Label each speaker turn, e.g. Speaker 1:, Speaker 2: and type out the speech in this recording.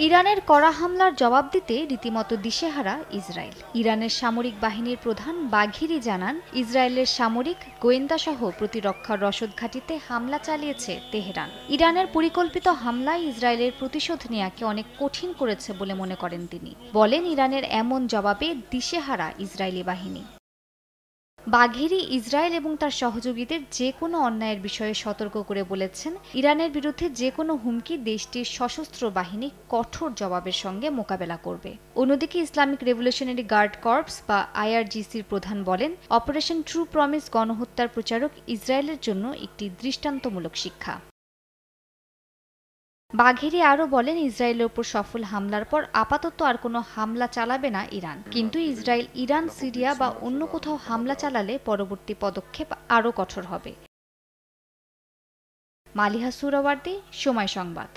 Speaker 1: ইরানের কড়া হামলার জবাব দিতে রীতিমতো দিশেহারা ইসরায়েল। ইরানের সামরিক বাহিনীর প্রধান বাঘিরি জানান, ইসরায়েলের সামরিক গোয়েন্দাসহ প্রতিরক্ষা রসদ ঘাঁটিতে হামলা চালিয়েছে তেহরান। ইরানের পরিকল্পিত হামলায় ইসরায়েলের প্রতিশোধ নেয়াকে অনেক কঠিন করেছে বলে মনে করেন তিনি। বলেন, ইরানের এমন জবাবে দিশেহারা ইসরায়েলি বাহিনী। বাঘেরি ইসরায়েল এবং তার সহযোগীদের যে কোনো অন্যায়ের বিষয়ে সতর্ক করে বলেছেন, ইরানের বিরুদ্ধে যে কোনো হুমকি দেশটির সশস্ত্র বাহিনী কঠোর জবাবের সঙ্গে মোকাবেলা করবে। অন্যদিকে ইসলামিক রেভলিউশনারি গার্ড কর্পস বা আইআরজিসির প্রধান বলেন, অপারেশন ট্রু প্রমিস গণহত্যার প্রচারক ইসরায়েলের জন্য একটি দৃষ্টান্তমূলক শিক্ষা। বাঘেরি আরও বলেন, ইসরায়েলের উপর সফল হামলার পর আপাতত আর কোনো হামলা চালাবে না ইরান, কিন্তু ইসরায়েল ইরান, সিরিয়া বা অন্য কোথাও হামলা চালালে পরবর্তী পদক্ষেপ আরও কঠোর হবে। মালিহা সুহরাওয়ার্দী, সময় সংবাদ।